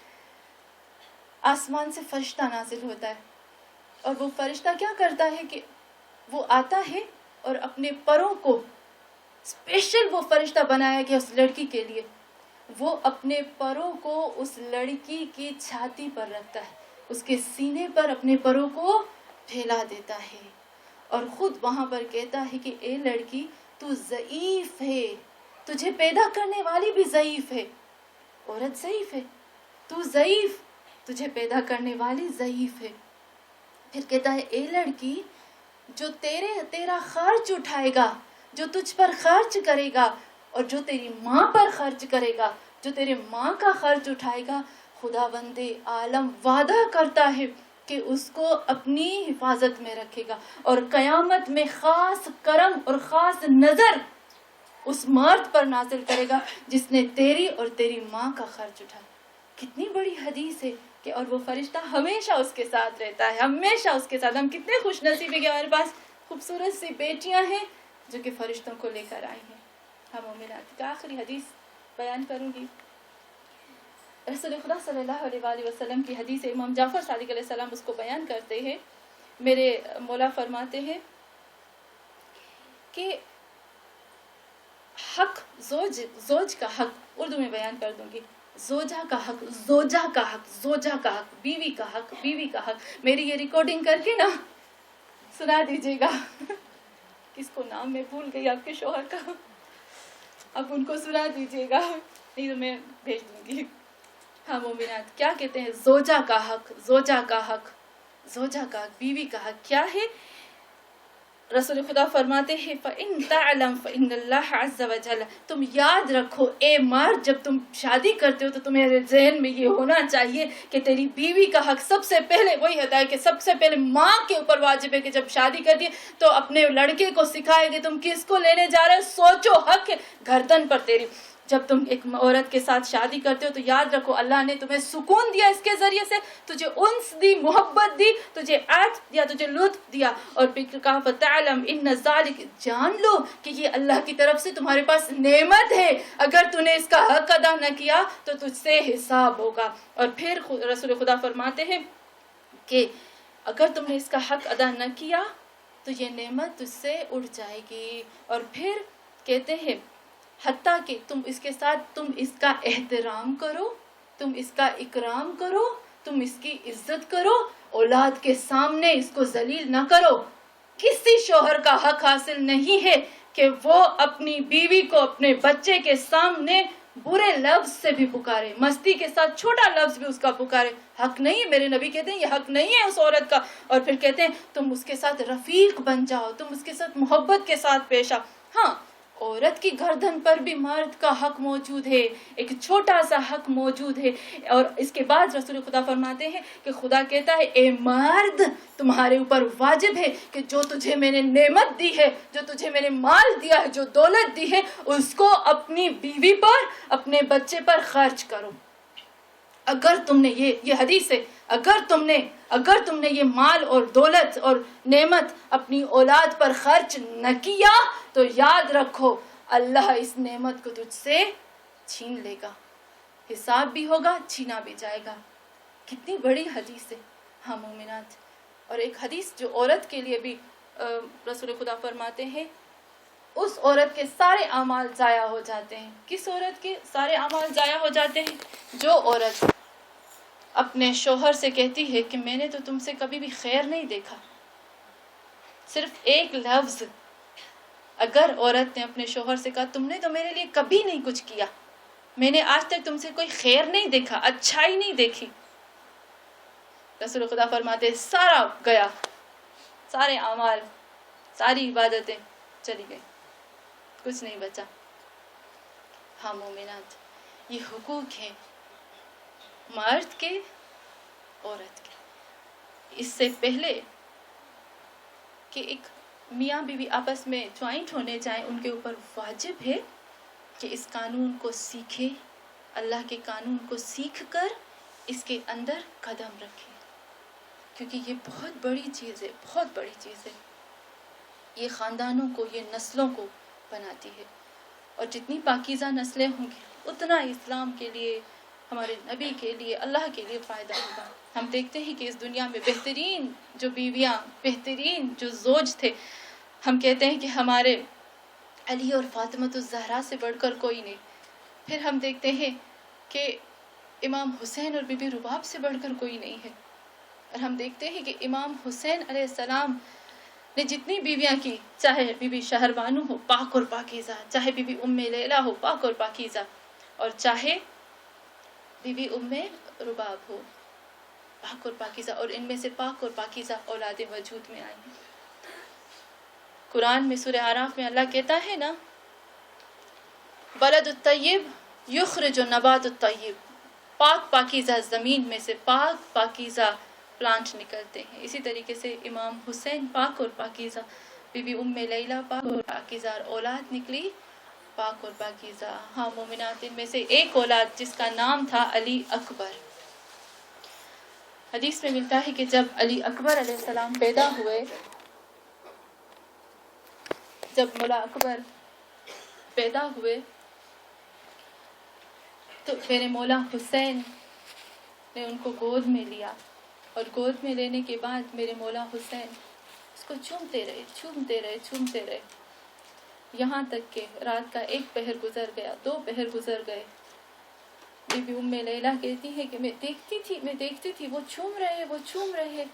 A: آسمان سے فرشتہ نازل ہوتا ہے، اور وہ فرشتہ کیا کرتا ہے کہ وہ آتا ہے اور اپنے پروں کو، اسپیشل وہ فرشتہ بنایا گیا اس لڑکی کے لیے، وہ اپنے پروں کو اس لڑکی کی چھاتی پر رکھتا ہے، اس کے سینے پر اپنے پروں کو پھیلا دیتا ہے، اور خود وہاں پر کہتا ہے کہ اے لڑکی تو ضعیف ہے، تجھے پیدا کرنے والی بھی ضعیف ہے، عورت ضعیف ہے، تو ضعیف، تجھے پیدا کرنے والی ضعیف ہے۔ پھر کہتا ہے اے لڑکی جو تیرا خرچ اٹھائے گا، جو تجھ پر خرچ کرے گا، اور جو تیری ماں پر خرچ کرے گا، جو تیرے ماں کا خرچ اٹھائے گا، خداوند عالم وعدہ کرتا ہے کہ اس کو اپنی حفاظت میں رکھے گا، اور قیامت میں خاص کرم اور خاص نظر اس مرد پر نازل کرے گا جس نے تیری اور تیری ماں کا خرچ اٹھایا۔ کتنی بڑی حدیث ہے کہ اور وہ فرشتہ ہمیشہ اس کے ساتھ رہتا ہے، ہمیشہ اس کے ساتھ۔ ہم کتنے خوش نصیب ہیں کہ ہمارے پاس خوبصورت سی بیٹیاں ہیں جو کہ فرشتوں کو لے کر آئی ہیں۔ ہم مومنات کا آخری حدیث بیان کروں گی۔ رسول خدا صلی اللہ علیہ وآلہ وسلم کی حدیث، امام جعفر صادق علیہ السلام اس کو بیان کرتے ہیں۔ میرے مولا فرماتے ہیں کہ حق زوج کا حق، اردو میں بیان کر دوں گی، زوجہ کا حق، زوجہ کا حق، زوجہ کا حق، بیوی کا حق، بیوی کا حق۔ میری یہ ریکارڈنگ کر کے نا سنا دیجیے گا، کس کو نام میں بھول گئی آپ کے شوہر کا، اب ان کو سنا دیجیے گا، نہیں تو میں بھیج دوں گی۔ ہاں مومنات، کیا کہتے ہیں؟ زوجہ کا حق، زوجہ کا حق، زوجہ کا حق، بیوی کا حق کیا ہے؟ رسول خدا فرماتے ہیں فَإِن تَعْلَمْ فَإِنَّ اللَّهَ عَزَّ وَجَلَّ، تم یاد رکھو اے مرد، جب تم شادی کرتے ہو تو تمہارے ذہن میں یہ ہونا چاہیے کہ تیری بیوی کا حق سب سے پہلے وہی ہوتا ہے کہ سب سے پہلے ماں کے اوپر واجب ہے کہ جب شادی کرتی ہے تو اپنے لڑکے کو سکھائے کہ تم کس کو لینے جا رہے ہو، سوچو، حق ہے گردن پر تیری۔ جب تم ایک عورت کے ساتھ شادی کرتے ہو تو یاد رکھو اللہ نے تمہیں سکون دیا اس کے ذریعے سے، تجھے انس دی، محبت دی، تجھے عطف دیا، تجھے لطف دیا، اور پھر کہا فَتَعْلَمْ إِنَّ ذَلِكَ، جان لو کہ یہ اللہ کی طرف سے تمہارے پاس نعمت ہے، اگر تو نے اس کا حق ادا نہ کیا تو تجھ سے حساب ہوگا۔ اور پھر رسول خدا فرماتے ہیں کہ اگر تم نے اس کا حق ادا نہ کیا تو یہ نعمت تجھ سے اڑ جائے گی۔ اور پھر کہتے ہیں حتیٰ کہ تم اس کے ساتھ تم اس کا احترام کرو، تم اس کا اکرام کرو، تم اس کی عزت کرو، اولاد کے سامنے اس کو ذلیل نہ کرو۔ کسی شوہر کا حق حاصل نہیں ہے کہ وہ اپنی بیوی کو اپنے بچے کے سامنے برے لفظ سے بھی پکارے، مستی کے ساتھ چھوٹا لفظ بھی اس کا پکارے، حق نہیں ہے۔ میرے نبی کہتے ہیں یہ حق نہیں ہے اس عورت کا۔ اور پھر کہتے ہیں تم اس کے ساتھ رفیق بن جاؤ، تم اس کے ساتھ محبت کے ساتھ پیش آؤ۔ ہاں، عورت کی گردن پر بھی مرد کا حق موجود ہے، ایک چھوٹا سا حق موجود ہے۔ اور اس کے بعد رسول خدا فرماتے ہیں کہ خدا کہتا ہے اے مرد، تمہارے اوپر واجب ہے کہ جو تجھے میں نے نعمت دی ہے، جو تجھے میں نے مال دیا ہے، جو دولت دی ہے، اس کو اپنی بیوی پر، اپنے بچے پر خرچ کرو۔ اگر تم نے یہ حدیث ہے، اگر تم نے یہ مال اور دولت اور نعمت اپنی اولاد پر خرچ نہ کیا تو یاد رکھو اللہ اس نعمت کو تجھ سے چھین لے گا، حساب بھی ہوگا، چھینا بھی جائے گا۔ کتنی بڑی حدیث ہے ہاں مومنات۔ اور ایک حدیث جو عورت کے لیے بھی رسول خدا فرماتے ہیں اس عورت کے سارے اعمال ضائع ہو جاتے ہیں۔ کس عورت کے سارے اعمال ضائع ہو جاتے ہیں؟ جو عورت اپنے شوہر سے کہتی ہے کہ میں نے تو تم سے کبھی بھی خیر نہیں دیکھا، صرف ایک لفظ اگر عورت نے اپنے شوہر سے کہا تم نے تو میرے لیے کبھی نہیں کچھ کیا، میں نے آج تک تم سے کوئی خیر نہیں دیکھا، اچھائی نہیں دیکھی، رسول خدا فرماتے سارا گیا، سارے اعمال، ساری عبادتیں چلی گئی، کچھ نہیں بچا۔ ہاں مومنات، یہ حقوق ہیں مرد کے، عورت کے۔ اس سے پہلے کہ ایک میاں بیوی آپس میں جوائنٹ ہونے جائیں، ان کے اوپر واجب ہے کہ اس قانون کو سیکھے، اللہ کے قانون کو سیکھ کر اس کے اندر قدم رکھے، کیونکہ یہ بہت بڑی چیز ہے، بہت بڑی چیز ہے۔ یہ خاندانوں کو، یہ نسلوں کو بناتی ہے، اور جتنی پاکیزہ نسلیں ہوں گی اتنا اسلام کے لیے، ہمارے نبی کے لیے، اللہ کے لیے فائدہ ہوگا۔ ہم دیکھتے ہیں کہ اس دنیا میں بہترین جو بیویاں، بہترین جو زوج تھے، ہم کہتے ہیں کہ ہمارے علی اور فاطمۃ الزہرا سے بڑھ کر کوئی نہیں۔ پھر ہم دیکھتے ہیں کہ امام حسین اور بی بی رباب سے بڑھ کر کوئی نہیں ہے، اور ہم دیکھتے ہیں کہ امام حسین علیہ السلام نے جتنی بیویاں کی، چاہے بی بی شہربانو ہو پاک اور پاکیزہ، چاہے بی بی ام لیلہ ہو پاک اور پاکیزہ، اور چاہے بی بی ام رباب ہو پاک اور پاکیزہ، اور ان میں سے پاک اور پاکیزہ اولادیں وجود میں آئی ہیں۔ قرآن میں سورہ اعراف میں اللہ کہتا ہے نا، بلد الطیب یخرج نبات الطیب، پاک پاکیزہ زمین میں سے پاک پاکیزہ پلانٹ نکلتے ہیں۔ اسی طریقے سے امام حسین پاک اور پاکیزہ، بی بی ام لیلہ پاک اور پاکیزہ، اور اولاد نکلی پاک اور پاکیزہ۔ ہاں مومنات، ان میں سے ایک اولاد جس کا نام تھا علی اکبر۔ حدیث میں ملتا ہے کہ جب علی اکبر علیہ السلام پیدا ہوئے، جب مولا اکبر پیدا ہوئے تو میرے مولا حسین نے ان کو گود میں لیا، اور گود میں لینے کے بعد میرے مولا حسین اس کو چومتے رہے، یہاں تک کہ رات کا 1 پہر گزر گیا، 2 پہر گزر گئے۔ بی بی ام لیلہ کہتی ہے کہ میں دیکھتی تھی وہ چوم رہے،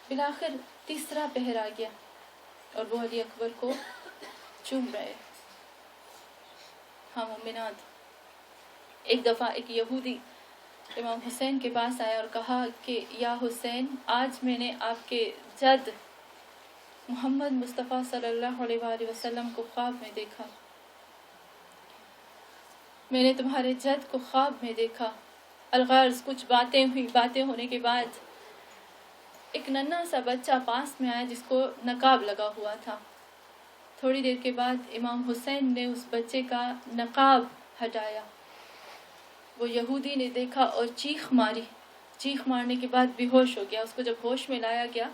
A: بالآخر 3 پہر آ گیا اور وہ علی اکبر کو چوم رہے۔ ہاں مومنات، ایک دفعہ ایک یہودی امام حسین کے پاس آیا اور کہا کہ یا حسین، آج میں نے آپ کے جد محمد مصطفیٰ صلی اللہ علیہ وآلہ وسلم کو خواب میں دیکھا، میں نے تمہارے جد کو خواب میں دیکھا۔ الغرض کچھ باتیں ہونے کے بعد ایک ننھا سا بچہ پاس میں آیا جس کو نقاب لگا ہوا تھا۔ تھوڑی دیر کے بعد امام حسین نے اس بچے کا نقاب ہٹایا، وہ یہودی نے دیکھا اور چیخ مارنے کے بعد بے ہوش ہو گیا۔ اس کو جب ہوش میں لایا گیا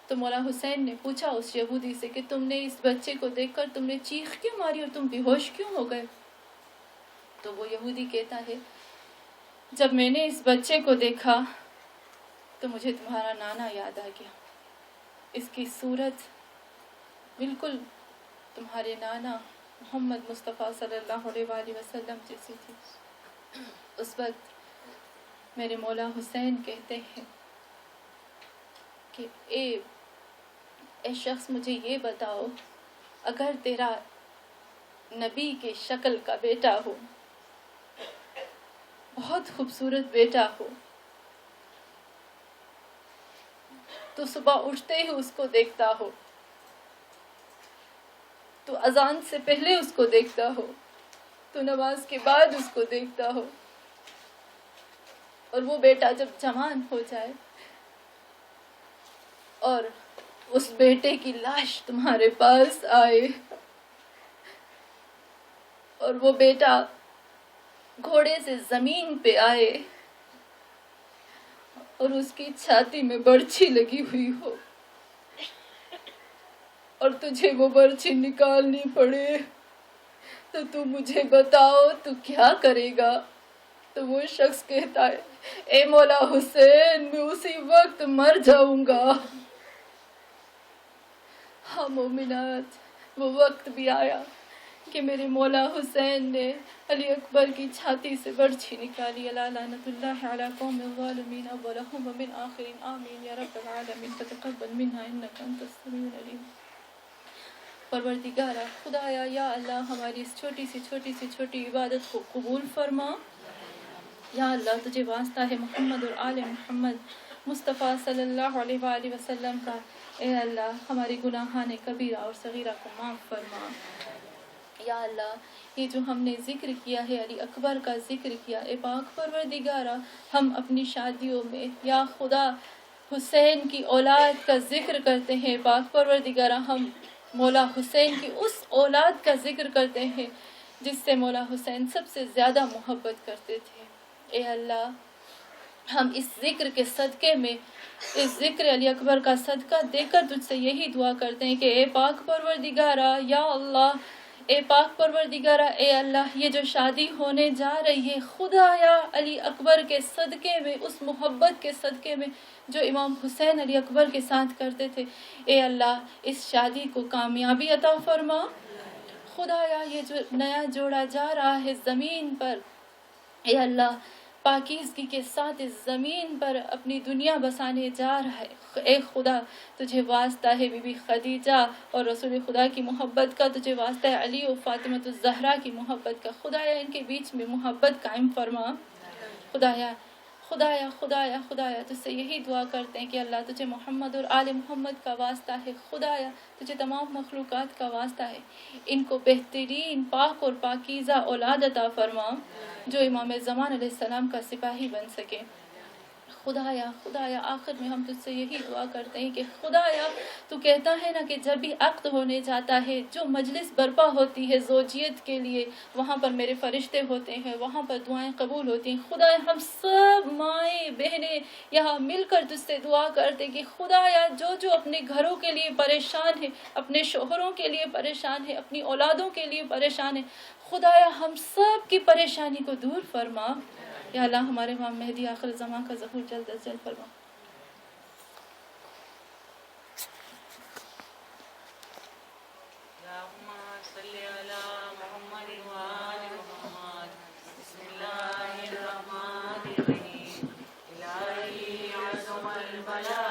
A: تو مولا حسین نے پوچھا اس یہودی سے کہ تم نے اس بچے کو دیکھ کر تم نے چیخ کیوں ماری اور تم بے ہوش کیوں ہو گئے؟ تو وہ یہودی کہتا ہے، جب میں نے اس بچے کو دیکھا تو مجھے تمہارا نانا یاد آ گیا، اس کی صورت بالکل تمہارے نانا محمد مصطفیٰ صلی اللہ علیہ وآلہ وسلم جیسی تھی۔ اس وقت میرے مولا حسین کہتے ہیں کہ اے شخص، مجھے یہ بتاؤ، اگر تیرا نبی کے شکل کا بیٹا ہو، بہت خوبصورت بیٹا ہو، تو صبح اٹھتے ہی اس کو دیکھتا ہو، تو اذان سے پہلے اس کو دیکھتا ہو، تو نماز کے بعد اس کو دیکھتا ہو، اور وہ بیٹا جب جوان ہو جائے اور اس بیٹے کی لاش تمہارے پاس آئے، اور وہ بیٹا گھوڑے سے زمین پہ آئے اور اس کی چھاتی میں برچھی لگی ہوئی ہو، اور تجھے وہ برچھی نکالنی پڑے، تو تم مجھے بتاؤ تو کیا کرے گا؟ تو وہ شخص کہتا ہے، اے مولا حسین، میں اسی وقت مر جاؤں گا۔ ہاں مومنات، وہ وقت بھی آیا کہ میرے مولا حسین نے علی اکبر کی چھاتی سے برچھی نکالی۔ الا لعنت اللہ علی قوم الظالمین اولهم ومن آخرین، آمین یا رب العالمین، فتقبل منا انک انت السمیع العلیم۔ پروردگارہ خدایا، یا اللہ، ہماری اس چھوٹی عبادت کو قبول فرما۔ یا اللہ، تجھے واسطہ ہے محمد اور آل محمد مصطفیٰ صلی اللہ علیہ وآلہ وسلم کا، اے اللہ ہمارے گناہان کبیرہ اور صغیرہ کو معاف فرما۔ یا اللہ، یہ جو ہم نے ذکر کیا ہے، علی اکبر کا ذکر کیا، اے پاک پروردگارہ، ہم اپنی شادیوں میں یا خدا حسین کی اولاد کا ذکر کرتے ہیں، پاک پروردگارہ ہم مولا حسین کی اس اولاد کا ذکر کرتے ہیں جس سے مولا حسین سب سے زیادہ محبت کرتے تھے۔ اے اللہ، ہم اس ذکر کے صدقے میں، اس ذکر علی اکبر کا صدقہ دے کر تجھ سے یہی دعا کرتے ہیں کہ اے پاک پروردگارہ، یا اللہ، اے پاک پروردگارہ، اے اللہ، یہ جو شادی ہونے جا رہی ہے خدایا علی اکبر کے صدقے میں، اس محبت کے صدقے میں جو امام حسین علی اکبر کے ساتھ کرتے تھے، اے اللہ اس شادی کو کامیابی عطا فرما۔ خدایا یہ جو نیا جوڑا جا رہا ہے زمین پر، اے اللہ پاکیزگی کے ساتھ اس زمین پر اپنی دنیا بسانے جا رہا ہے، اے خدا تجھے واسطہ ہے بی بی خدیجہ اور رسول خدا کی محبت کا، تجھے واسطہ ہے علی و فاطمۃ الزہرا کی محبت کا، خدایا ان کے بیچ میں محبت قائم فرما۔ خدایا خدایا خدایا خدایا تجھ سے یہی دعا کرتے ہیں کہ اللہ تجھے محمد اور آل محمد کا واسطہ ہے، خدایا تجھے تمام مخلوقات کا واسطہ ہے، ان کو بہترین پاک اور پاکیزہ اولاد عطا فرما جو امام زمان علیہ السلام کا سپاہی بن سکے۔ خدایا خدایا آخر میں ہم تجھ سے یہی دعا کرتے ہیں کہ خدایا تو کہتا ہے نا کہ جب بھی عقد ہونے جاتا ہے، جو مجلس برپا ہوتی ہے زوجیت کے لیے، وہاں پر میرے فرشتے ہوتے ہیں، وہاں پر دعائیں قبول ہوتی ہیں۔ خدایا ہم سب مائیں بہنیں یہاں مل کر تجھ سے دعا کرتے کہ خدایا جو اپنے گھروں کے لیے پریشان ہے، اپنے شوہروں کے لیے پریشان ہے، اپنی اولادوں کے لیے پریشان ہے، خدایا ہم سب کی پریشانی کو دور فرما۔ یا اللہ ہمارے امام مہدی آخر زمان کا ظہور جلد از جلد فرما۔
B: اللهم صل على محمد وآل محمد بسم الله الرحمن الرحيم إلهي عظم البلاء